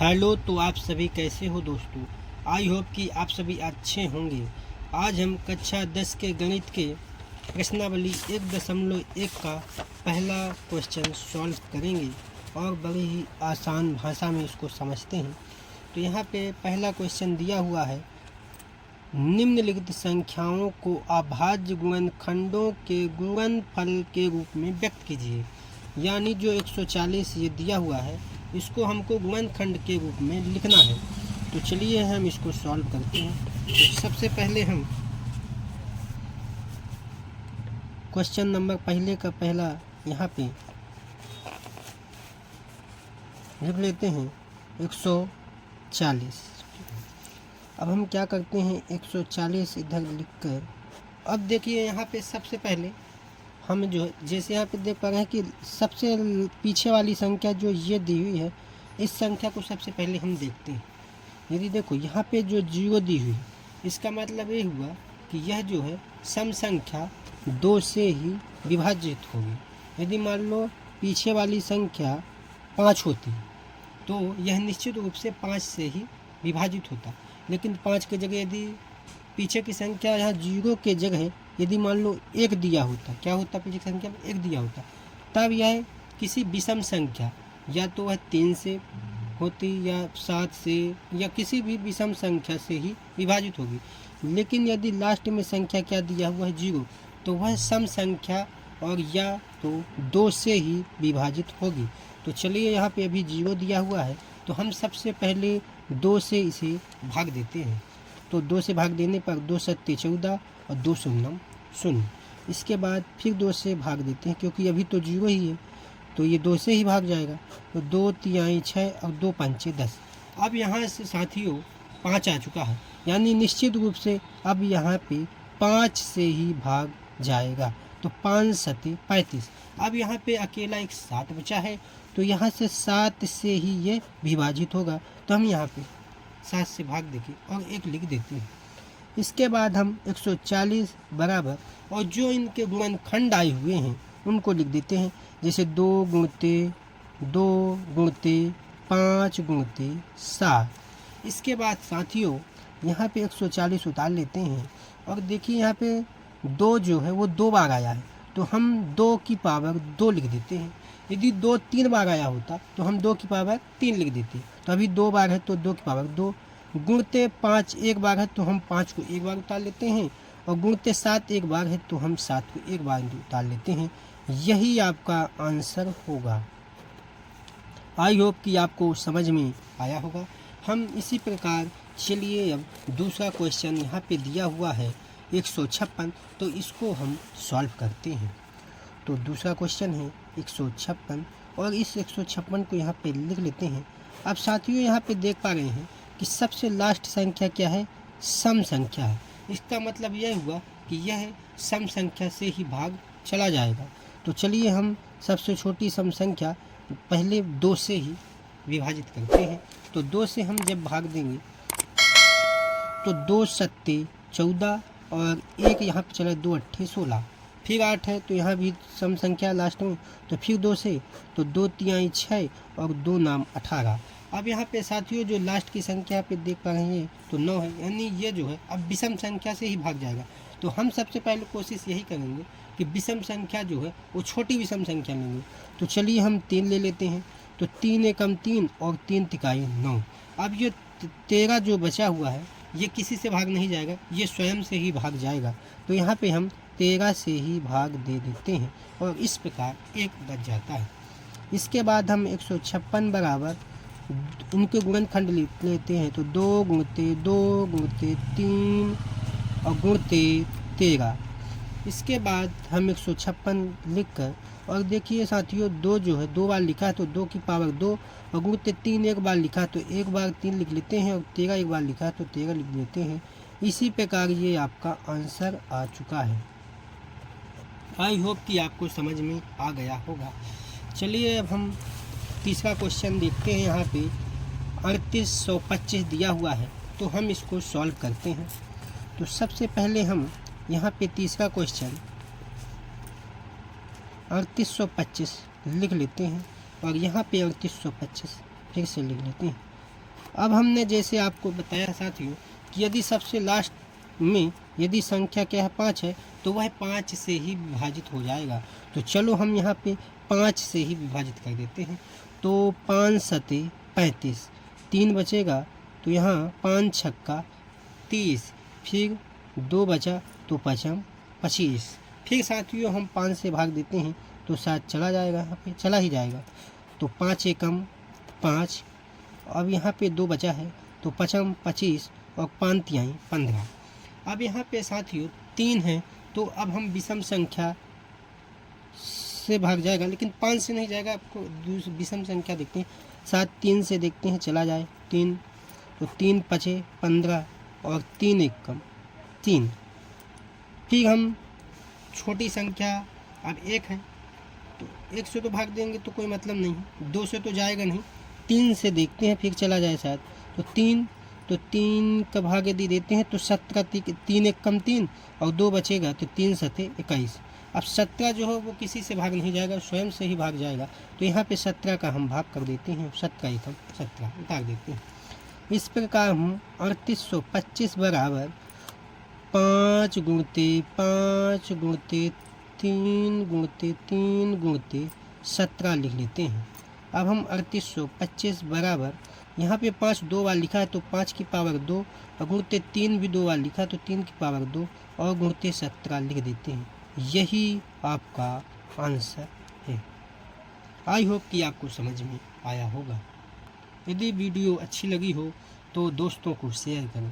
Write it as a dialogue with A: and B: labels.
A: Hello, तो आप सभी कैसे हो दोस्तों। आई होप कि आप सभी अच्छे होंगे। आज हम कक्षा 10 के गणित के प्रश्नावली 1.1 का पहला क्वेश्चन सॉल्व करेंगे और बड़ी ही आसान भाषा में इसको समझते हैं। तो यहाँ पे पहला क्वेश्चन दिया हुआ है, निम्नलिखित संख्याओं को अभाज्य गुणनखंडों के गुणनफल के रूप में व्यक्त कीजिए। यानी जो 140 ये दिया हुआ है, इसको हमको गुणनखंड के रूप में लिखना है। तो चलिए हम इसको सॉल्व करते हैं। तो सबसे पहले हम क्वेश्चन नंबर पहले का पहला यहाँ पे लिख लेते हैं 140। अब हम क्या करते हैं, 140 इधर लिखकर, अब देखिए यहाँ पे सबसे पहले हम जो जैसे यहाँ पे देख पा रहे हैं कि सबसे पीछे वाली संख्या जो ये दी हुई है, इस संख्या को सबसे पहले हम देखते हैं। यदि देखो यहाँ पे जो 0 दी हुई, इसका मतलब ये हुआ कि यह जो है सम संख्या 2 से ही विभाजित होगी। यदि मान लो पीछे वाली संख्या 5 होती तो यह निश्चित रूप से 5 से ही विभाजित होता, लेकिन 5 की जगह यदि पीछे की संख्या यहाँ 0 के जगह यदि मान लो 1 दिया होता, क्या होता, पीछे की संख्या में 1 दिया होता, तब यह किसी विषम संख्या, या तो वह 3 से होती या 7 से या किसी भी विषम संख्या से ही विभाजित होगी। लेकिन यदि लास्ट में संख्या क्या दिया हुआ है, 0, तो वह सम संख्या और या तो 2 से ही विभाजित होगी। तो चलिए यहाँ पे अभी 0 दिया हुआ है, तो हम सबसे पहले 2 से इसे भाग देते हैं। तो 2 से भाग देने पर 2 सत्ते 14 और 2 शून्यम 0। इसके बाद फिर 2 से भाग देते हैं, क्योंकि अभी तो 0 ही है, तो ये 2 से ही भाग जाएगा। तो 2 तिहाई 6 और 2 पंचे 10। अब यहाँ से साथियों 5 आ चुका है, यानी निश्चित रूप से अब यहाँ पे 5 से ही भाग जाएगा। तो 5 सत्ते 35। अब यहाँ पे अकेला एक 7 बचा है, तो यहाँ से 7 से ही ये विभाजित होगा। तो हम यहाँ पे 7 से भाग देके और 1 लिख देते हैं। इसके बाद हम 140 बराबर और जो इनके गुणनखंड आए हुए हैं उनको लिख देते हैं। जैसे 2 गुणते 2 गुणते 5 गुणते 7। इसके बाद साथियों यहाँ पे 140 उतार लेते हैं और देखिए यहाँ पे 2 जो है वो 2 बार आया है, तो हम 2 की पावर 2 लिख देते हैं। यदि 2 3 बार आया होता तो हम 2 की पावर 3 लिख देते। तो अभी 2 बार है तो 2 की पावर 2। गुणते 5 एक बार है तो हम 5 को एक बार उतार लेते हैं, और गुणते 7 एक बार है तो हम 7 को एक बार उतार लेते हैं। यही आपका आंसर होगा। आई होप कि आपको समझ में आया होगा। हम इसी प्रकार चलिए अब दूसरा क्वेश्चन यहाँ पे दिया हुआ है 156, तो इसको हम सॉल्व करते हैं। तो दूसरा क्वेश्चन है 156 और इस 156 को यहाँ पे लिख लेते हैं। अब साथियों यहाँ पे देख पा रहे हैं कि सबसे लास्ट संख्या क्या है, सम संख्या है। इसका मतलब यह हुआ कि यह सम संख्या से ही भाग चला जाएगा। तो चलिए हम सबसे छोटी सम संख्या पहले 2 से ही विभाजित करते हैं। तो 2 से हम जब भाग देंगे तो 2 सत्ते 14 और 1 यहाँ पे चला 2 अट्ठे 16, फिर 8 है तो यहाँ भी सम संख्या लास्ट में, तो फिर 2 से, तो 2 तिहाई 6 और 2 नाम 18। अब यहाँ पे साथियों जो लास्ट की संख्या पे देख पा रहे हैं तो 9 है, यानी ये जो है अब विषम संख्या से ही भाग जाएगा। तो हम सबसे पहले कोशिश यही करेंगे कि विषम संख्या जो है वो छोटी विषम संख्या लेंगे। तो चलिए हम 3 ले लेते हैं। तो 3 एकम 3 और 3 तिहाई 9। अब ये 13 जो बचा हुआ है ये किसी से भाग नहीं जाएगा, ये स्वयं से ही भाग जाएगा। तो यहाँ पे हम 13 से ही भाग दे देते हैं और इस प्रकार 1 बच जाता है। इसके बाद हम 156 बराबर उनके गुणनखंड लिख लेते हैं। तो 2 गुणते 2 गुणते 3 और गुणते 13। इसके बाद हम 156 लिख कर, और देखिए साथियों 2 जो है 2 बार लिखा है तो 2 की पावर 2, और गुणते 3 एक बार लिखा तो 1 बार 3 लिख लेते हैं, और 13 एक बार लिखा तो 13 लिख देते हैं। इसी प्रकार ये आपका आंसर आ चुका है। आई होप कि आपको समझ में आ गया होगा। चलिए अब हम तीसरा क्वेश्चन देखते हैं। यहाँ पे 3825 दिया हुआ है, तो हम इसको सॉल्व करते हैं। तो सबसे पहले हम यहाँ पे तीसरा क्वेश्चन 3825 लिख लेते हैं, और यहाँ पे 3825 फिर से लिख लेते हैं। अब हमने जैसे आपको बताया साथियों कि यदि सबसे लास्ट में यदि संख्या क्या है 5 है तो वह 5 से ही विभाजित हो जाएगा। तो चलो हम यहाँ पे 5 से ही विभाजित कर देते हैं। तो 5 सते 35, 3 बचेगा तो यहाँ 5 छक्का 30, फिर 2 बचा तो 5 25। फिर साथियों हम 5 से भाग देते हैं तो 7 चला जाएगा, यहाँ पे चला ही जाएगा। तो 5 एकम 5, अब यहाँ पे 2 बचा है तो 5 25 और 5 तिहाई 15। अब यहाँ पे साथियों 3 है तो अब हम विषम संख्या से भाग जाएगा, लेकिन 5 से नहीं जाएगा। आपको विषम संख्या देखते हैं, 7 3 से देखते हैं चला जाए 3, तो 3 पचे 15 और 3 एकम 3। फिर हम छोटी संख्या अब 1 है तो 1 से तो भाग देंगे तो कोई मतलब नहीं, 2 से तो जाएगा नहीं, 3 से देखते हैं फिर चला जाए शायद। तो 3 का भाग यदि देते हैं तो 17, 3 एकम 3 और 2 बचेगा तो 3 सते 21। अब 17 जो है वो किसी से भाग नहीं जाएगा, स्वयं से ही भाग जाएगा। तो यहाँ पे 17 का हम भाग कर देते हैं, 17 एकम 17 उतार देते हैं। इस प्रकार हम 3825 बराबर 5 गुणते 5 गुणते 3 गुणते 3 गुणते 17 लिख लेते हैं। अब हम 3825 बराबर यहाँ पे 5 2 बार लिखा है तो 5 की पावर 2 और गुणते 3 भी 2 बार लिखा है तो 3 की पावर 2 और गुणते 17 लिख देते हैं। यही आपका आंसर है। आई होप कि आपको समझ में आया होगा। यदि वीडियो अच्छी लगी हो तो दोस्तों को शेयर करें।